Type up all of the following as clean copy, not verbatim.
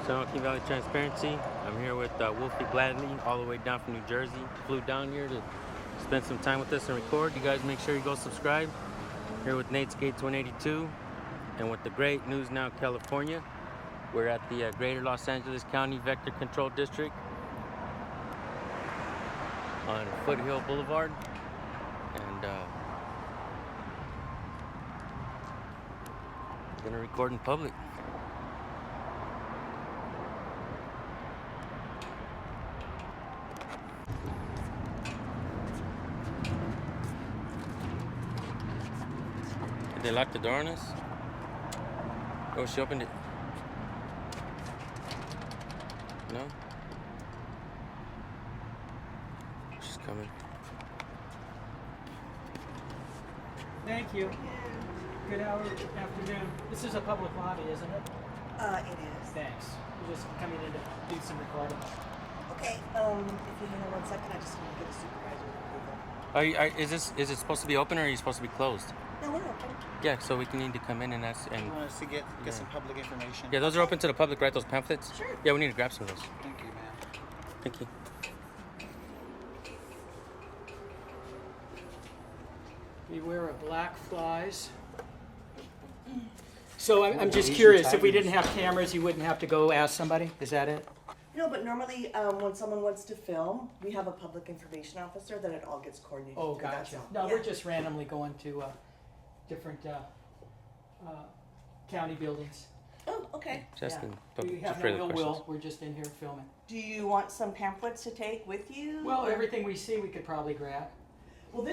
Joaquin Valley Transparency. I'm here with WolfyGlady, all the way down from New Jersey. Flew down here to spend some time with us and record. You guys make sure you go subscribe. Here with Nate's Gates 182 and with the great News Now California. We're at the Greater Los Angeles County Vector Control District on Foothill Boulevard. And gonna record in public. Did they lock the door on us? Oh, she opened it. No? She's coming. Thank you. Good afternoon. This is a public lobby, isn't it? It is. Thanks. We're just coming in to do some recording. Okay, if you hang on 1 second, I just want to get a supervisor approval. Is it supposed to be open or are you supposed to be closed? No, we're open. Yeah, so we can need to come in and ask. And You want us to get some public information? yeah, those are open to the public, right? Those pamphlets? Sure. Yeah, we need to grab some of those. Thank you, ma'am. Thank you. Beware of black flies. So I'm just curious, if we didn't have cameras, you wouldn't have to go ask somebody? Is that it? No, but normally when someone wants to film, we have a public information officer that it all gets coordinated. Oh, through, that's gotcha. all. No, Yeah. we're just randomly going to different county buildings. Oh, okay. Just Yeah. in public, We have just for no the ill questions. will. We're just in here filming. Do you want some pamphlets to take with you? Well, or- everything we see we could probably grab. Well,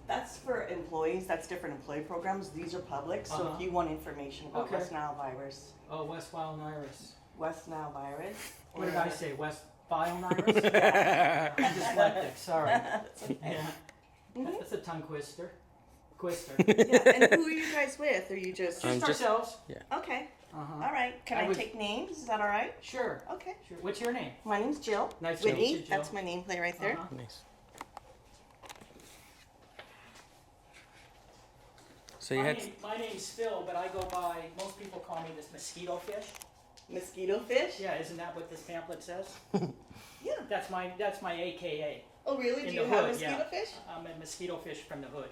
that's for employees. That's different employee programs. These are public. So Uh-huh. if you want information about Okay. West Nile virus, Oh, West Nile virus. West Nile virus. What did or- I say? West Nile virus? I'm dyslexic, sorry. Yeah. That's a tongue twister. Yeah, and who are you guys with? Are you just? I'm Just just- ourselves. Okay. Uh-huh. All right. Can I I was- take names? Is that all right? Sure. Okay. Sure. What's your name? My name's Jill. Nice to meet Whitney. you, Jill. That's my nameplate right there. Uh-huh. Nice. So you had. My name's Phil, but I go by, most people call me this mosquito fish. Mosquito fish. Yeah, isn't that what this pamphlet says? Yeah. That's my AKA. Oh, really? In Do the you have hood, mosquito yeah. fish? I'm a mosquito fish from the hood.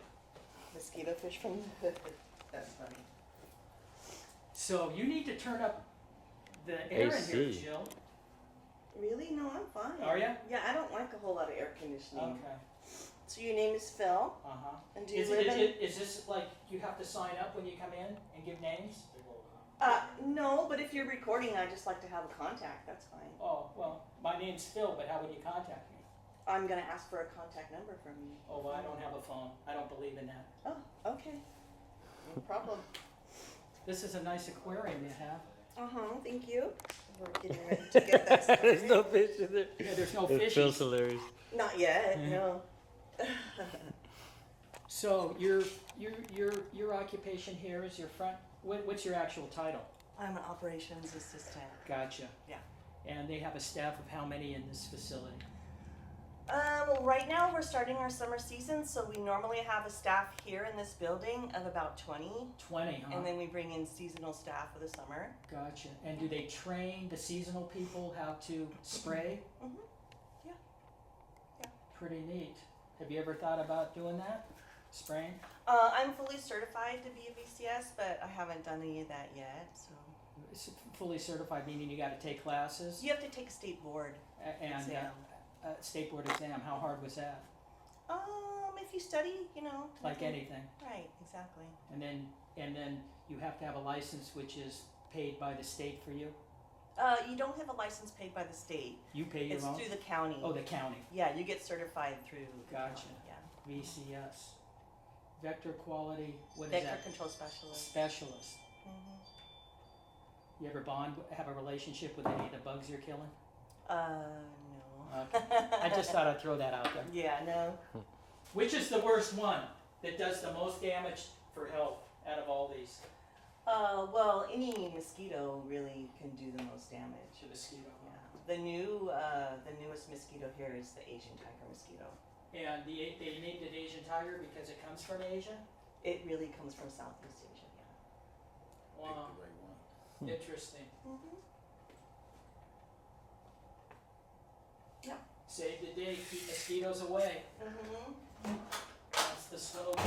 Mosquito fish from the hood. That's funny. So you need to turn up the air in here, AC. Jill. Really? No, I'm fine. Are ya? Yeah, I don't like a whole lot of air conditioning. Okay. So your name is Phil, Uh-huh. and do you Is live in? this like you have to sign up when you come in and give names? No, but if you're recording, I just like to have a contact. That's fine. Oh, well, my name's Phil, but how would you contact me? I'm gonna ask for a contact number from you. Oh, well, I don't have a phone. I don't believe in that. Oh, okay. No problem. This is a nice aquarium you have. Thank you. We're getting ready to get that started. There's no fish in there. Yeah, there's no It feels fishies. hilarious. Not yet. No. So your occupation here is your front. What's your actual title? I'm an operations assistant. Gotcha. Yeah. And they have a staff of how many in this facility? Well, right now we're starting our summer season, so we normally have a staff here in this building of about 20, 20, huh? and then we bring in seasonal staff for the summer. Gotcha. And do they train the seasonal people how to spray? Mhm. Yeah. Yeah. Pretty neat. Have you ever thought about doing that? Spraying? I'm fully certified to be a VCS, but I haven't done any of that yet. So Fully certified, meaning you got to take classes? you have to take a state board And exam. state board exam. How hard was that? If you study, Like anything. Right, exactly. And then you have to have a license which is paid by the state for you? You don't have a license paid by the state. You pay your It's own? through the county. Oh, the county. Yeah, you get certified through the Gotcha. county, yeah. VCS. Vector quality, what is Vector that? control specialist. Specialist. Mhm. You ever have a relationship with any of the bugs you're killing? No. Okay. I just thought I'd throw that out there. Yeah, no. Which is the worst one that does the most damage for health out of all these? Well, any mosquito really can do the most damage. The mosquito. Yeah. The newest mosquito here is the Asian tiger mosquito. And they named it Asian tiger because it comes from Asia? It really comes from Southeast Asia, yeah. Wow. Interesting. Mm-hmm. Save the day, keep mosquitoes away. Mm-hmm. That's the slogan.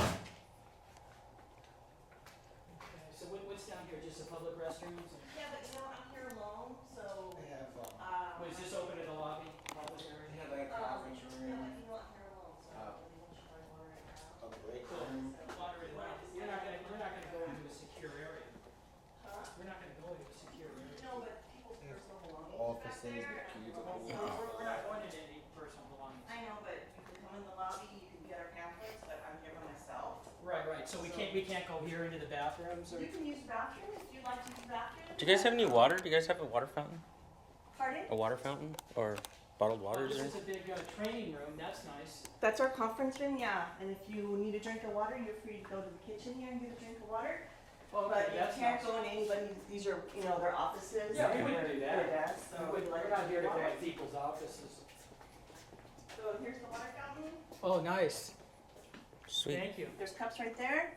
Okay, so what's down here? Just the public restrooms? Yeah, but I'm here alone, so. They have, Was this open in the lobby, public area? they have like a conference Yeah, room, but I'm here alone, so I don't really want you to water right now. a break Cool. room. Moderate amount. We're not gonna go into a secure area. Huh? We're not gonna go into a secure area. No, but people's personal belongings Offices, back there. the cubicles. No, we're not going into any personal belongings. I know, but you can come in the lobby, you can get our pamphlets, but I'm here by myself. Right, so we can't go here into the bathrooms or? You can use the bathroom if you'd like to use the bathroom. Do you guys have any water? Do you guys have a water fountain? Pardon? A water fountain or bottled water? This is a big training room, that's nice. That's our conference room, yeah. And if you need a drink of water, you're free to go to the kitchen here and get a drink of water. Well, But you that's can't nice. go in anybody's, these are, their offices. Yeah, we and wouldn't do their that. desks, so We're we'd like not here to go water. in people's offices. So here's the water fountain. Oh, nice. Sweet. Thank you. There's cups right there.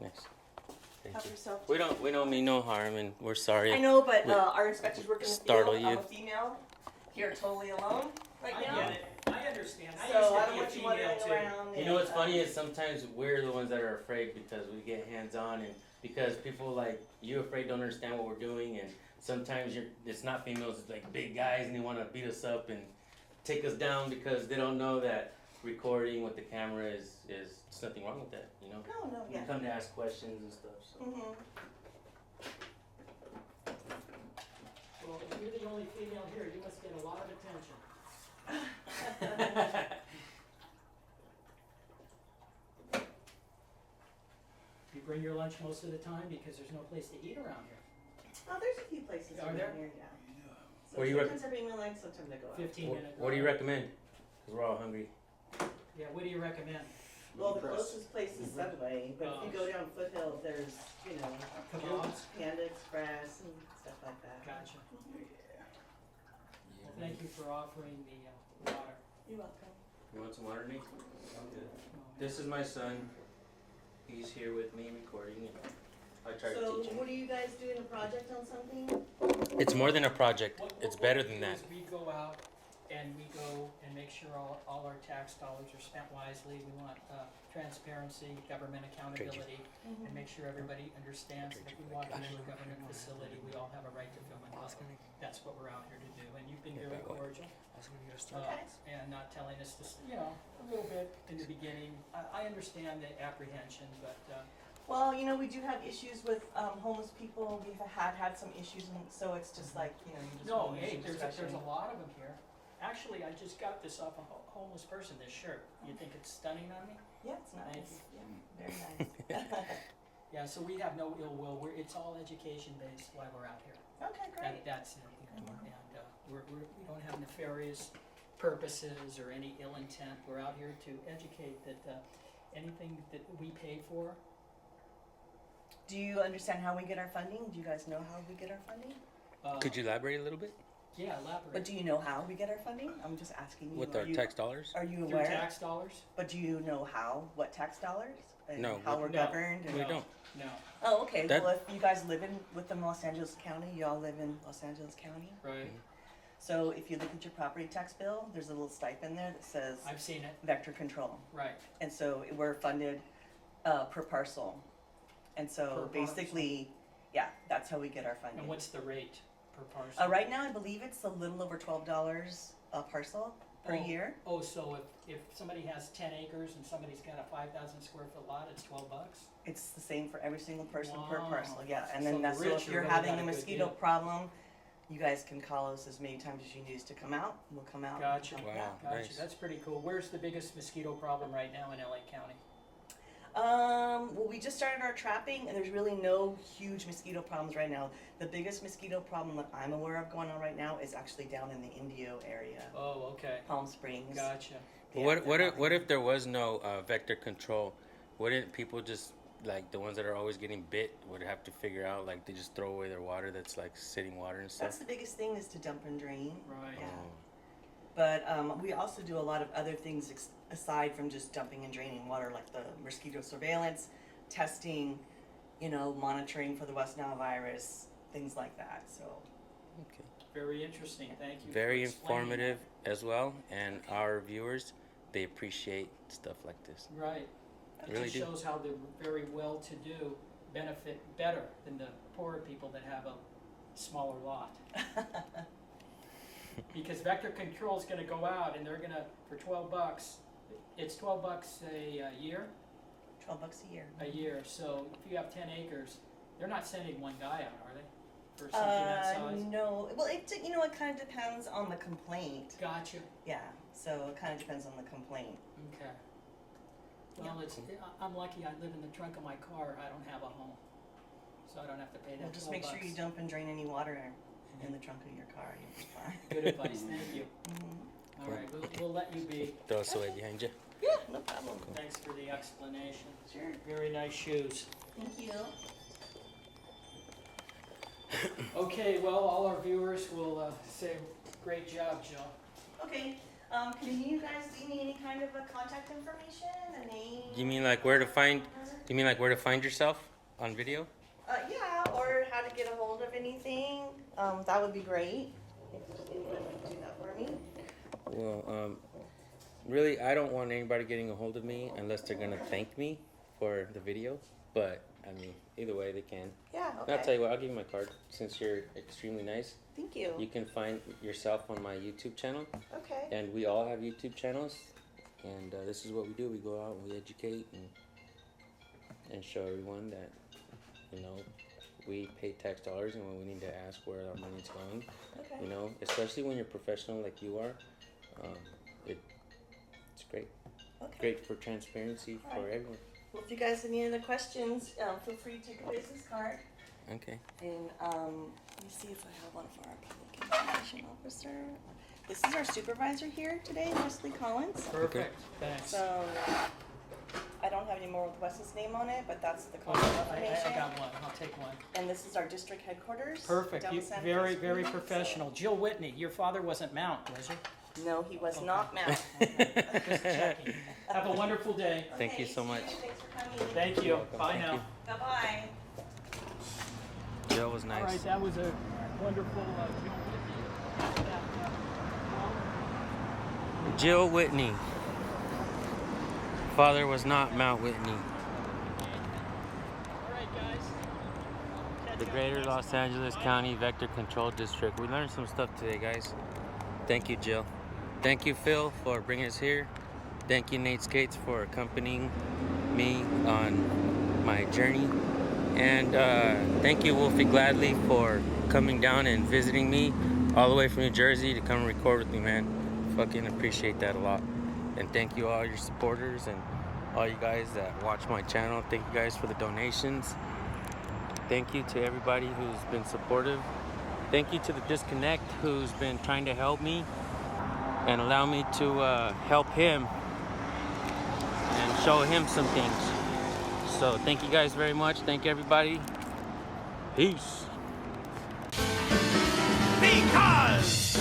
Nice. Thank Help you. yourself. We don't mean no harm, and we're sorry. I know, but We- our inspectors work in the startle field. you. I'm a female. Here totally alone right I now. get it. I understand. I So I used don't to want be you a female wandering too. around. You know what's funny is sometimes we're the ones that are afraid because we get hands on, and because people like you afraid don't understand what we're doing, and sometimes it's not females, it's like big guys, and they want to beat us up and take us down because they don't know that recording with the camera is there's nothing wrong with that, you know. No, You yeah. come to ask questions and stuff. So. Mm-hmm. Well, if you're the only female here, you must get a lot of attention. You bring your lunch most of the time because there's no place to eat around here. Oh, there's a few places Are around there? here, yeah. So What do you sometimes I bring my lunch, sometimes I go out. 15-minute. What do you recommend? Because we're all hungry. Yeah, what do you recommend? Well, the closest place is Subway, but if you go down Foothill, there's, Kebabs? Panda Express and stuff like that. Gotcha. Well, thank you for offering the water. You're welcome. You want some water, Nate? Oh, This is my son. He's here with me recording. I try to So teach him. what are you guys doing, a project on something? It's more than a project. What It's we better do than that. is we go out and we go and make sure all our tax dollars are spent wisely. We want transparency, government accountability, and make sure everybody understands that if we walk into a government facility, we all have a right to film and talk. That's what we're out here to do, and you've been very cordial. And not telling us this, a little bit in the beginning. I understand the apprehension, but Well, we do have issues with homeless people. We've had some issues, and so it's just like, you just no, wanna use hey, your there's discretion. a lot of them here. Actually, I just got this off a homeless person, this shirt. You think it's stunning on me? Yeah, it's Thank nice. Yeah, very nice. Yeah, so we have no ill will. It's all education based while we're out here. Okay, great. That's it. And we don't have nefarious purposes or any ill intent. We're out here to educate that anything that we pay for. Do you understand how we get our funding? Do you guys know how we get our funding? Could you elaborate a little bit? Yeah, elaborate. But do you know how we get our funding? I'm just asking you. With Are our you- tax dollars? Are you Through aware? tax dollars? But do you know how? What tax dollars? And No, how we- we're No. governed? And We No. don't. No, Oh, okay. That- Well, if you guys live within Los Angeles County, y'all live in Los Angeles County. right. So if you look at your property tax bill, there's a little stipend there that says I've seen it. vector control. Right. And so we're funded per parcel. And so Per basically, yeah, that's how we get our funding. And what's the rate per parcel? Right now, I believe it's a little over $12 a parcel per Oh. year. Oh, so if somebody has 10 acres and somebody's got a 5,000 square foot lot, it's $12? It's the same for every single person per Wow. parcel, yeah. And So then the that's, so rich if are you're really having got a a good mosquito deal. problem, you guys can call us as many times as you need us to come out. We'll come out. Gotcha. Wow. Yeah. Gotcha. Nice. That's pretty cool. Where's the biggest mosquito problem right now in LA County? Well, we just started our trapping, and there's really no huge mosquito problems right now. The biggest mosquito problem that I'm aware of going on right now is actually down in the Indio area, Oh, okay. Palm Springs. Gotcha. Yeah, What if there was no vector control? Wouldn't people just like the ones that are always getting bit would have to figure out like they just throw away their water that's like sitting water and That's stuff? the biggest thing is to dump and drain. Right. Yeah. Oh. But we also do a lot of other things aside from just dumping and draining water, like the mosquito surveillance, testing, monitoring for the West Nile virus, things like that. So Okay. Very interesting, thank you. Very for explaining informative as well, and our viewers, they appreciate stuff like this. that. Right. It Really just do. shows how the very well-to-do benefit better than the poorer people that have a smaller lot. Because vector control is gonna go out and they're gonna, for 12 bucks, it's 12 bucks a year? 12 bucks a year. A year, so if you have 10 acres, they're not sending one guy out, are they? For something that size? No. Well, it kind of depends on the complaint. Gotcha, Yeah. So it kind of depends on the complaint. okay. Well, I'm lucky I live in the trunk of my car, I don't have a home. So I don't have to pay that 12 Well, just make sure you bucks. dump and drain any water in the trunk of your car. You'll be fine. Good advice, thank you. Mhm. All right, we'll let you be. Throw us away behind you. Yeah, no problem. Thanks for the explanation. Sure. Very nice shoes. Thank you. Okay, well, all our viewers will say, great job, Jill. Okay. Can you guys leave me any kind of a contact information, a name? You mean like where to find? You mean like where to find yourself on video? Yeah, or how to get a hold of anything. That would be great. If anybody could do that for me. Well, really, I don't want anybody getting a hold of me unless they're gonna thank me for the video. But I mean, either way, they can. Yeah. And Okay. I'll tell you what, I'll give you my card since you're extremely nice. Thank you. You can find yourself on my YouTube channel, Okay. and we all have YouTube channels. And this is what we do: we go out and we educate and show everyone that, you know, we pay tax dollars, and when we need to ask where our money's going, Okay. you know, especially when you're professional like you are, it's great. Okay. Great for transparency for Alright. everyone. Well, if you guys have any other questions, feel free to take a business card. Okay. And let me see if I have one for our public information officer. This is our supervisor here today, Wesley Collins. Perfect, thanks. So I don't have any more with Wes's name on it, but that's the Oh, contact I information. got one, I'll take one. And this is our district headquarters. Perfect, down you, in San very, Francisco. very professional. Jill Whitney, your father wasn't Mount, was he? No, he was Okay. not Matt. Just checking. Have a wonderful day. Thank you so see much. Thanks for coming. Thank you, You're welcome. bye Thank now. you. Bye-bye. Jill was All nice. right, that was a wonderful Jill Whitney. Father was not Mount Whitney. All right, guys. Catch The up Greater next Los time. Angeles Bye. County Vector Control District. We learned some stuff today, guys. Thank you, Jill. Thank you, Phil, for bringing us here. Thank you, Nate Skates, for accompanying me on my journey. And thank you, WolfyGlady, for coming down and visiting me all the way from New Jersey to come record with me, man. Fucking appreciate that a lot. And thank you, all your supporters and all you guys that watch my channel. Thank you guys for the donations. Thank you to everybody who's been supportive. Thank you to the Disconnect who's been trying to help me and allow me to help him and show him some things. So thank you guys very much. Thank you, everybody. Peace. Because